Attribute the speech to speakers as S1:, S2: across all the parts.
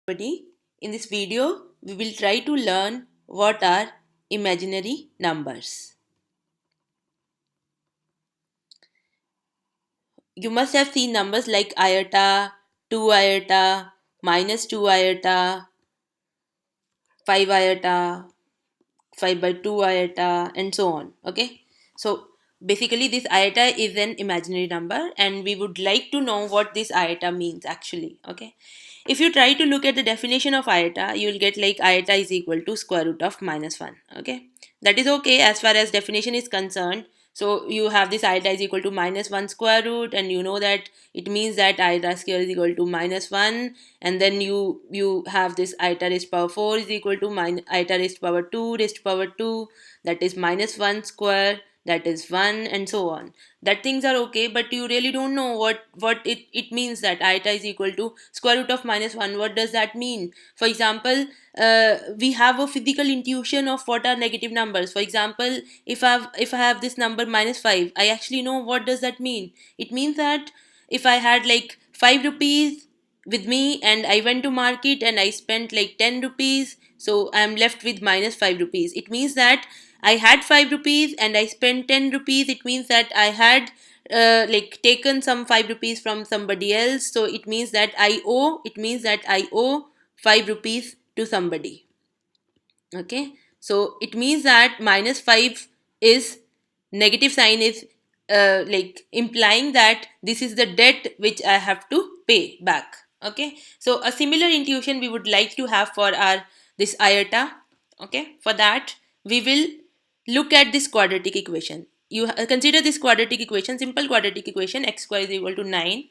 S1: Everybody, in this video, we will try to learn what are imaginary numbers. You must have seen numbers like iota, 2 iota, minus 2 iota, 5 iota, 5 by 2 iota, and so on. Okay, so basically, this iota is an imaginary number, and we would like to know what this iota means actually. Okay, if you try to look at the definition of iota, you will get like iota is equal to square root of minus 1. Okay, that is okay as far as definition is concerned. So you have this iota is equal to minus 1 square root, and you know that it means that iota square is equal to minus 1, and then you have this iota raised to power 4 is equal to iota raised to power 2 raised to power 2, that is minus 1 square, that is 1, and so on. That things are okay, but you really don't know what it means that iota is equal to square root of minus 1. What does that mean? For example, we have a physical intuition of what are negative numbers. For example, if I have this number minus 5, I actually know what does that mean. It means that if I had like 5 rupees with me and I went to market and I spent like 10 rupees, so I'm left with minus 5 rupees. It means that I had 5 rupees and I spent 10 rupees. It means that I had like taken some 5 rupees from somebody else. So it means that I owe 5 rupees to somebody. Okay, so it means that minus 5 is negative sign is like implying that this is the debt which I have to pay back. Okay, so a similar intuition we would like to have for our this iota. Okay, for that we will look at this quadratic equation. You consider this quadratic equation, simple quadratic equation, x square is equal to 9.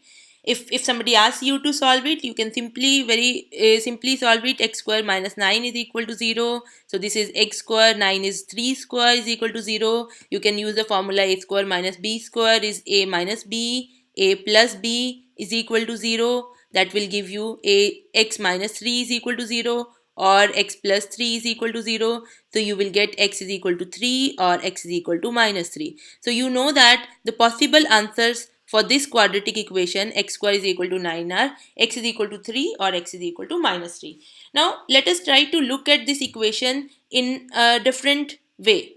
S1: If somebody asks you to solve it, you can simply solve it. X square minus 9 is equal to 0. So this is x square, 9 is 3 square is equal to 0. You can use the formula a square minus b square is a minus b. A plus b is equal to 0. That will give you a x minus 3 is equal to 0, or x plus 3 is equal to 0. So you will get x is equal to 3 or x is equal to minus 3. So you know that the possible answers for this quadratic equation x square is equal to 9 are x is equal to 3 or x is equal to minus 3. Now let us try to look at this equation in a different way.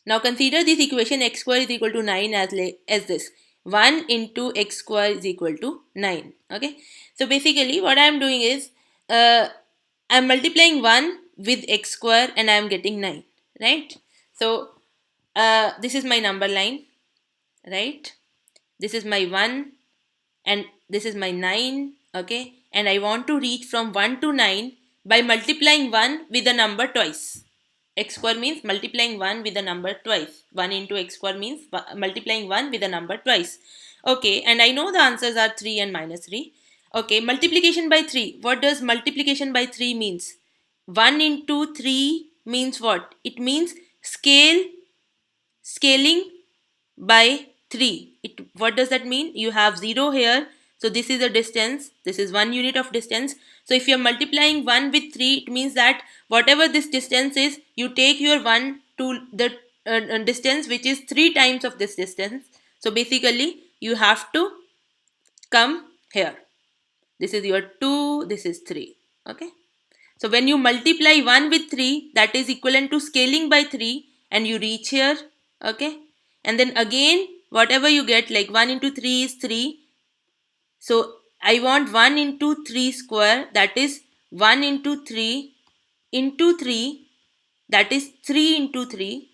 S1: Now consider this equation x square is equal to 9 as this. 1 into x square is equal to 9. Okay. So basically what I am doing is I am multiplying 1 with x square and I am getting 9. Right. So this is my number line. Right. This is my 1 and this is my 9. Okay. And I want to reach from 1 to 9 by multiplying 1 with a number twice. X square means multiplying 1 with a number twice. 1 into x square means multiplying 1 with a number twice. Okay, and I know the answers are 3 and minus 3. Okay, multiplication by 3. What does multiplication by 3 means? 1 into 3 means what? It means scaling by 3. What does that mean? You have 0 here. So this is a distance. This is 1 unit of distance. So if you are multiplying 1 with 3, it means that whatever this distance is, you take your 1 to the distance which is 3 times of this distance. So basically you have to come here. This is your 2, this is 3. Okay. So when you multiply 1 with 3, that is equivalent to scaling by 3 and you reach here. Okay. And then again, whatever you get, like 1 into 3 is 3. So I want 1 into 3 square, that is 1 into 3 into 3, that is 3 into 3.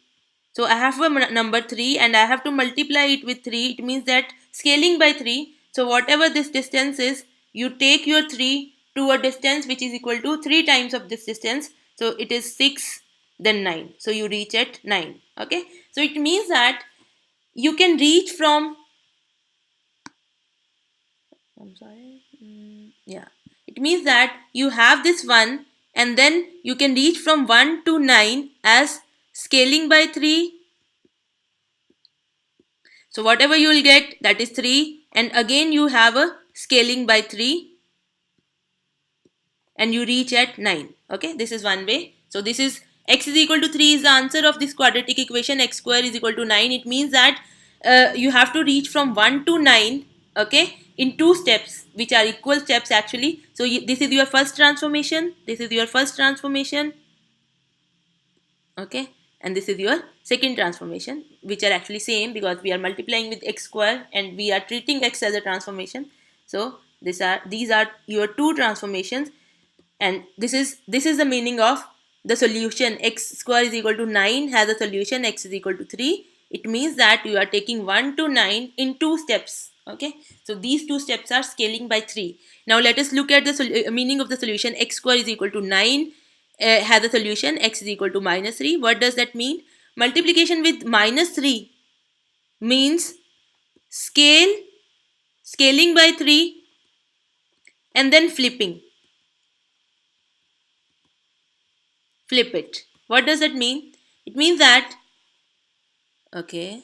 S1: So I have a number 3 and I have to multiply it with 3. It means that scaling by 3. So whatever this distance is, you take your 3 to a distance which is equal to 3 times of this distance. So it is 6, then 9. So you reach at 9. Okay. So it means that you can reach from, yeah. It means that you have this 1 and then you can reach from 1 to 9 as scaling by 3. So whatever you will get, that is 3, and again you have a scaling by 3 and you reach at 9. Okay, this is one way. So this is x is equal to 3 is the answer of this quadratic equation. X square is equal to 9. It means that you have to reach from 1 to 9. Okay, in two steps, which are equal steps actually. So this is your first transformation, this is your first transformation, okay, and this is your second transformation, which are actually same because we are multiplying with x square and we are treating x as a transformation. So these are your two transformations, and this is the meaning of the solution x square is equal to 9 has a solution x is equal to 3. It means that you are taking 1 to 9 in two steps, okay. So these two steps are scaling by 3. Now let us look at the meaning of the solution x square is equal to 9 has a solution x is equal to minus 3. What does that mean? Multiplication with minus 3 means scaling by 3 and then flip it. What does that mean? It means that, okay,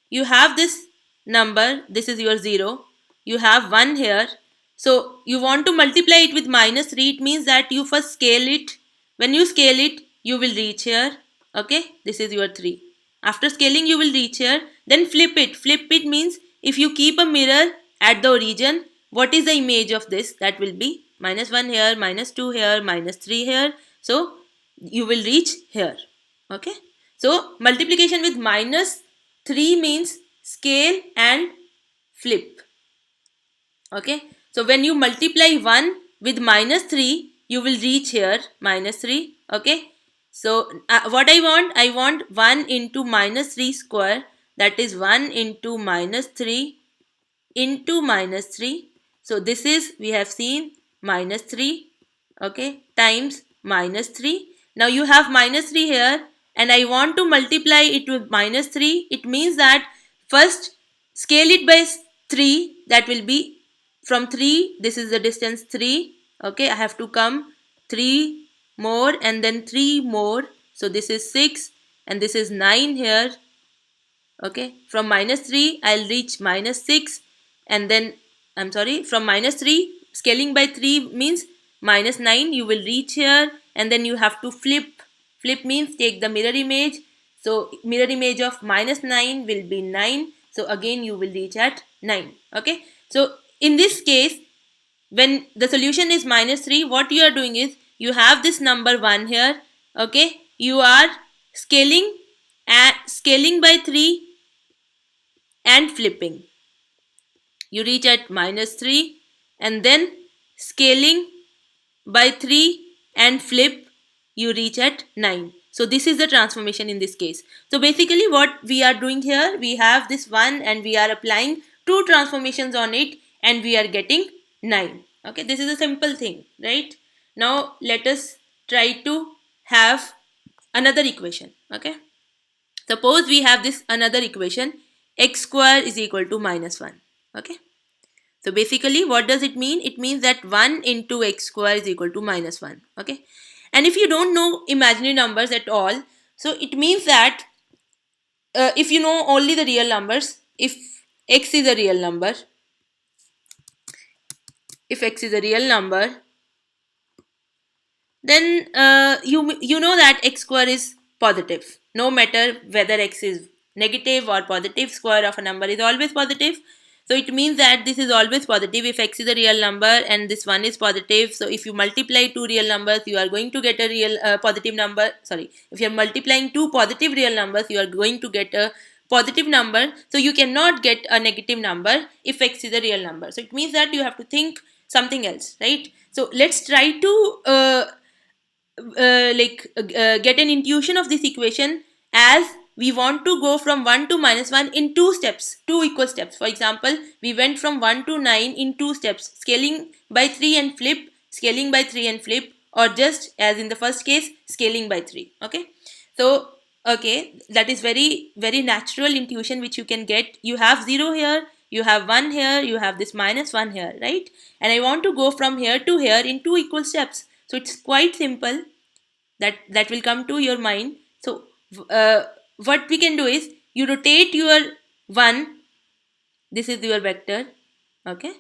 S1: you have this number, this is your 0, you have 1 here, so you want to multiply it with minus 3. It means that you first scale it. When you scale it, you will reach here, okay, this is your 3. After scaling, you will reach here, then flip it means if you keep a mirror at the origin, what is the image of this? That will be minus 1 here, minus 2 here, minus 3 here, so you will reach here, okay. So multiplication with minus 3 means scale and flip, okay. So when you multiply 1 with minus 3, you will reach here minus 3, okay. So what I want 1 into minus 3 square, that is 1 into minus 3 into minus 3. So this is, we have seen, minus 3, okay, times minus 3. Now you have minus 3 here and I want to multiply it with minus 3. It means that first scale it by 3, that will be from 3, this is the distance 3, okay. I have to come 3 more and then 3 more, so this is 6 and this is 9 here, okay. From minus 3 I'll reach minus 6, and then I'm sorry, from minus 3 scaling by 3 means minus 9, you will reach here, and then you have to flip means take the mirror image. So mirror image of minus 9 will be 9, so again you will reach at 9, okay. So in this case, when the solution is minus 3, what you are doing is you have this number 1 here, okay, you are scaling by 3 and flipping, you reach at minus 3, and then scaling by 3 and flip, you reach at 9. So this is the transformation in this case. So basically what we are doing here, we have this 1 and we are applying two transformations on it and we are getting 9, okay. This is a simple thing, right? Now let us try to have another equation, okay. Suppose we have this another equation, x square is equal to minus 1, okay. So basically what does it mean? It means that 1 into x square is equal to minus 1, okay. And if you don't know imaginary numbers at all, so it means that if you know only the real numbers, if x is a real number, if x is a real number, then you know that x square is positive. No matter whether x is negative or positive, square of a number is always positive. So it means that this is always positive if x is a real number and this one is positive. So if you multiply two real numbers, you are going to get a real positive number. Sorry, if you are multiplying two positive real numbers, you are going to get a positive number. So you cannot get a negative number if x is a real number. So it means that you have to think something else, right? So let's try to get an intuition of this equation, as we want to go from 1 to minus 1 in two steps, two equal steps. For example, we went from 1 to 9 in two steps, scaling by 3 and flip, scaling by 3 and flip, or just as in the first case, scaling by 3, okay. So okay, that is very natural intuition which you can get. You have 0 here, you have 1 here, you have this minus 1 here, right? And I want to go from here to here in two equal steps. So it's quite simple, that will come to your mind. So what we can do is you rotate your 1, this is your vector, okay.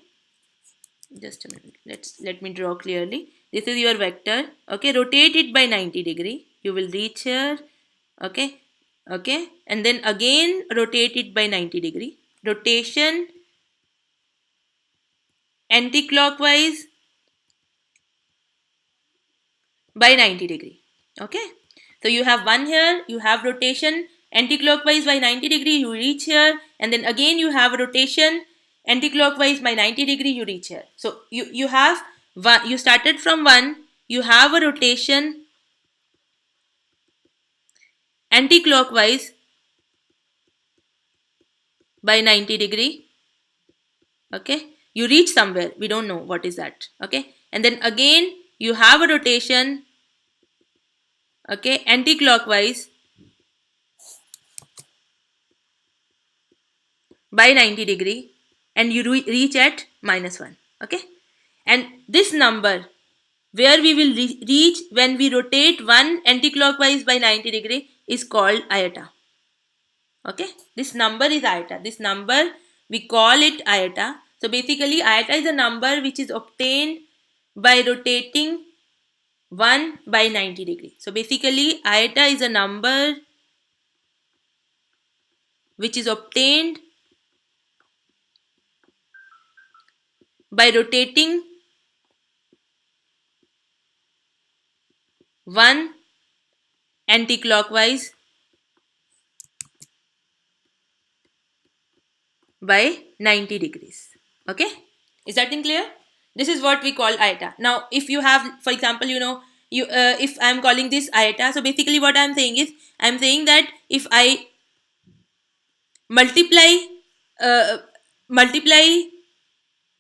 S1: Just a minute, let me draw clearly. This is your vector, okay. Rotate it by 90°, you will reach here, okay, okay. And then again rotate it by 90°. Rotation anti-clockwise by 90 degree. Okay, so you have 1 here, you have rotation anti-clockwise by 90 degree, you reach here, and then again you have a rotation anti-clockwise by 90 degree, you reach here. So you have one, you started from 1, you have a rotation anti-clockwise by 90 degree. Okay, you reach somewhere, we don't know what is that. Okay, and then again you have a rotation, okay, anti-clockwise by 90 degree, and you reach at -1. Okay, and this number where we will reach when we rotate one anti-clockwise by 90 degree is called iota. Okay, this number is iota. This number we call it iota. So basically iota is a number which is obtained by rotating 1 by 90 degree. So basically iota is a number which is obtained by rotating 1 anti-clockwise by 90 degrees. Okay, is that in clear? This is what we call iota. Now if you have, for example, you if I am calling this iota, so basically what I am saying is, I am saying that if I multiply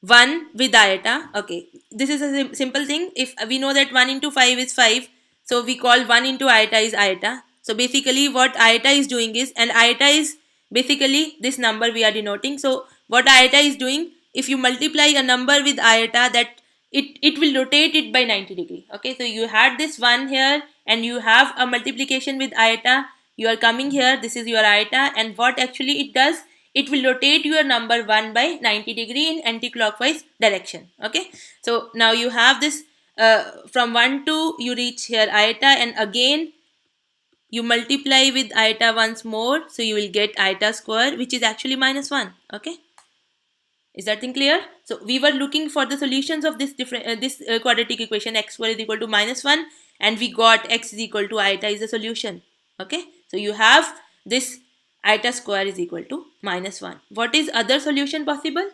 S1: 1 with iota, okay, this is a simple thing. If we know that 1 into 5 is 5, so we call 1 into iota is iota. So basically what iota is doing is, and iota is basically this number we are denoting. So what iota is doing, if you multiply a number with iota, that it will rotate it by 90 degree. Okay, so you had this 1 here and you have a multiplication with iota, you are coming here, this is your iota, and what actually it does, it will rotate your number 1 by 90 degree in anti-clockwise direction. Okay, so now you have this from 1 to you reach here iota, and again you multiply with iota once more, so you will get iota square, which is actually -1. Okay, is that thing clear? So we were looking for the solutions of this quadratic equation, x square is equal to -1, and we got x is equal to iota is the solution. Okay, so you have this iota square is equal to -1. What is other solution possible?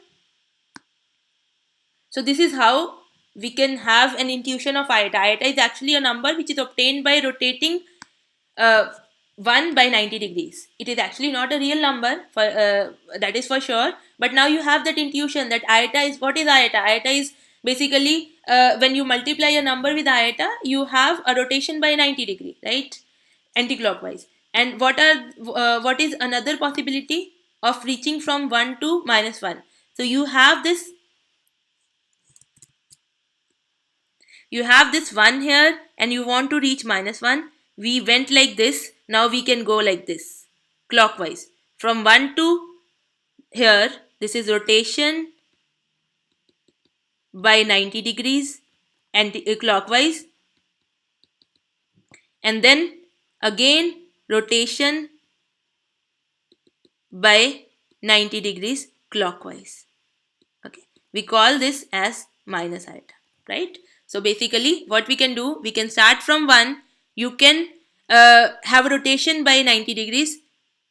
S1: So this is how we can have an intuition of iota. Iota is actually a number which is obtained by rotating 1 by 90 degrees. It is actually not a real number, for that is for sure, but now you have that intuition that iota is, what is iota? Iota is basically when you multiply a number with iota, you have a rotation by 90 degree, right, anti-clockwise. And what is another possibility of reaching from 1 to -1? So you have this one here and you want to reach -1. We went like this, now we can go like this, clockwise. From 1 to here, this is rotation by 90 degrees anti-clockwise, and then again rotation by 90 degrees clockwise. Okay, we call this as minus iota, right? So basically what we can do, we can start from 1, you can have a rotation by 90 degrees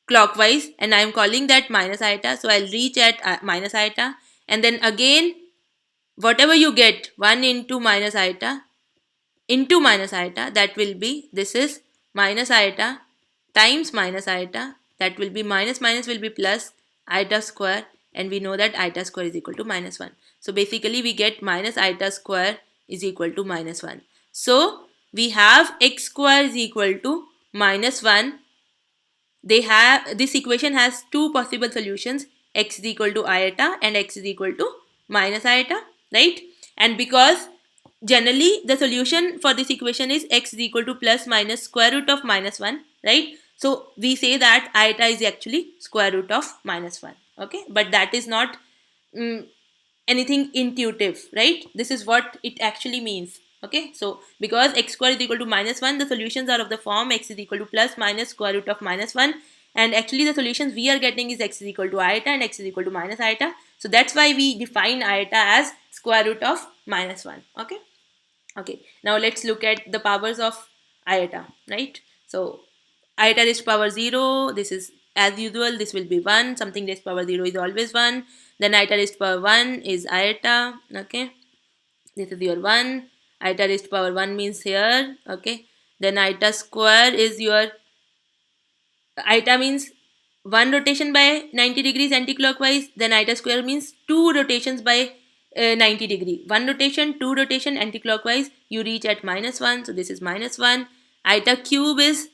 S1: clockwise, and I am calling that minus iota, so I'll reach at minus iota, and then again whatever you get, 1 into minus iota, that will be, this is minus iota times minus iota, that will be minus will be plus iota square, and we know that iota square is equal to -1. So basically we get minus iota square is equal to -1. So we have x square is equal to -1. This equation has two possible solutions, x is equal to iota and x is equal to minus iota, right? And because generally the solution for this equation is x is equal to plus minus square root of -1, right? So we say that iota is actually square root of -1. Okay, but that is not anything intuitive, right? This is what it actually means. Okay, so because x square is equal to -1, the solutions are of the form x is equal to plus minus square root of -1, and actually the solutions we are getting is x is equal to iota and x is equal to minus iota. So that's why we define iota as square root of minus 1. Okay, now let's look at the powers of iota, right? So iota raised to power 0, this is as usual, this will be 1. Something raised to power 0 is always 1. Then iota raised to power 1 is iota. Okay, this is your 1. Iota raised to power 1 means here. Okay, then iota square is your, iota means 1 rotation by 90 degrees anti-clockwise. Then iota square means 2 rotations by 90 degree. 1 rotation, 2 rotation anti-clockwise, you reach at minus 1. So this is minus 1. Iota cube is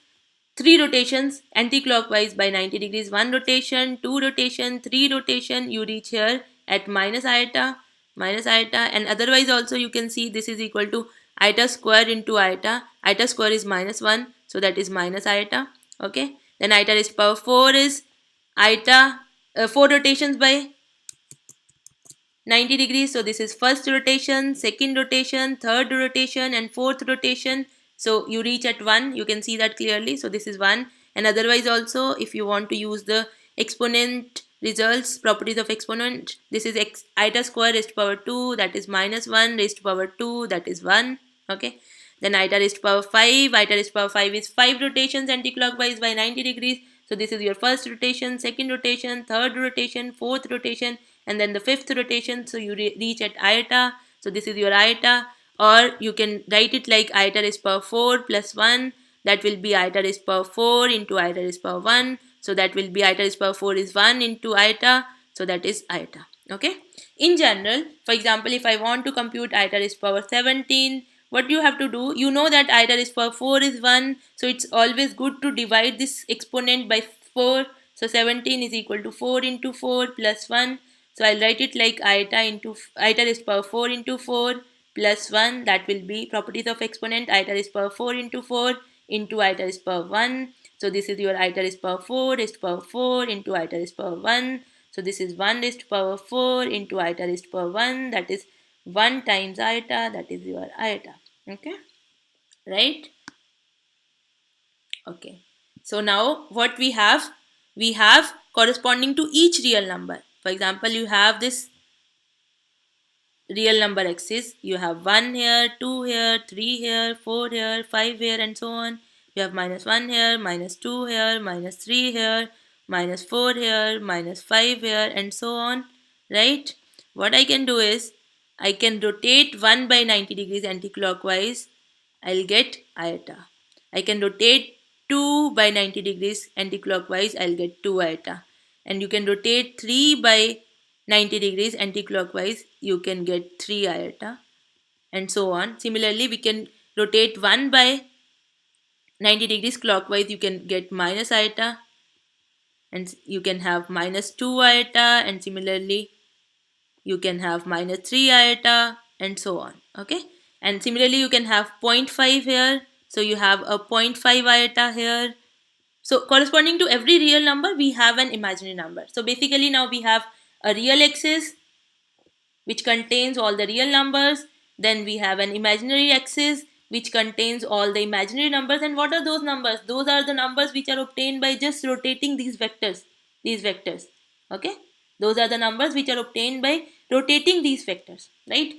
S1: 3 rotations anti-clockwise by 90 degrees. 1 rotation, 2 rotation, 3 rotation, you reach here at minus iota. And otherwise also you can see this is equal to iota square into iota. Iota square is minus 1, so that is minus iota. Okay, then iota raised to power 4 is iota 4 rotations by 90 degrees. So this is first rotation, second rotation, third rotation and fourth rotation. So you reach at 1, you can see that clearly. So this is 1. And otherwise also, if you want to use the exponent results, properties of exponent, this is iota square raised to power 2, that is minus 1 raised to power 2, that is 1. Okay, then iota raised to power 5, iota raised to power 5 is 5 rotations anti-clockwise by 90 degrees. So this is your first rotation, second rotation, third rotation, fourth rotation, and then the fifth rotation. So you reach at iota. So this is your iota, or you can write it like iota raised to power 4 plus 1. That will be iota raised to power 4 into iota raised to power 1. So that will be iota raised to power 4 is 1 into iota. So that is iota. Okay. In general, for example, if I want to compute iota raised to power 17, what you have to do, you know that iota raised to power 4 is 1. So it's always good to divide this exponent by 4. So 17 is equal to 4 into 4 plus 1. So I'll write it like iota raised to power 4 into 4 plus 1. That will be properties of exponent, iota raised to power 4 into 4 into iota raised to power 1. So this is your iota raised to power 4 raised to power 4 into iota raised to power 1. So this is 1 raised to power 4 into iota raised to power 1. That is 1 times iota. That is your iota. Okay, right? Okay, so now what we have corresponding to each real number. For example, you have this real number axis. You have 1 here, 2 here, 3 here, 4 here, 5 here, and so on. You have minus 1 here, minus 2 here, minus 3 here, minus 4 here, minus 5 here, and so on. Right? What I can do is, I can rotate 1 by 90 degrees anti-clockwise. I'll get iota. I can rotate 2 by 90 degrees anti-clockwise. I'll get 2 iota. And you can rotate 3 by 90 degrees anti-clockwise, you can get 3 iota, and so on. Similarly, we can rotate 1 by 90 degrees clockwise, you can get minus iota, and you can have minus 2 iota, and similarly you can have minus 3 iota, and so on. Okay, and similarly you can have 0.5 here, so you have a 0.5 iota here. So corresponding to every real number, we have an imaginary number. So basically now we have a real axis which contains all the real numbers. Then we have an imaginary axis which contains all the imaginary numbers. And what are those numbers? Those are the numbers which are obtained by just rotating these vectors. Okay, those are the numbers which are obtained by rotating these vectors, right?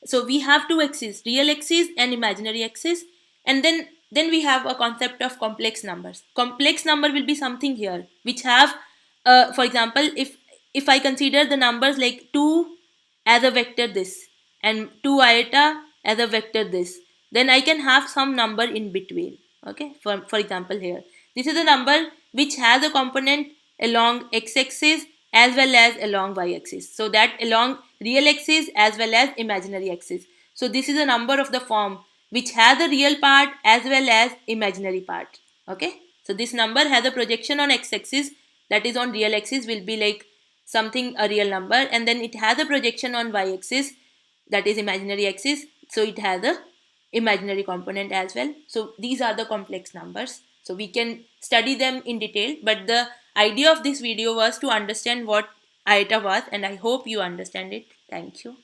S1: So we have two axes, real axis and imaginary axis. And then we have a concept of complex numbers. Complex number will be something here which have for example, if I consider the numbers like 2 as a vector this and 2 iota as a vector this, then I can have some number in between. Okay, for example, here this is a number which has a component along x-axis as well as along y-axis, so that along real axis as well as imaginary axis. So this is a number of the form which has a real part as well as imaginary part. Okay, so this number has a projection on x-axis, that is on real axis will be like something a real number, and then it has a projection on y-axis, that is imaginary axis, so it has a imaginary component as well. So these are the complex numbers. So we can study them in detail, but the idea of this video was to understand what iota was, and I hope you understand it. Thank you.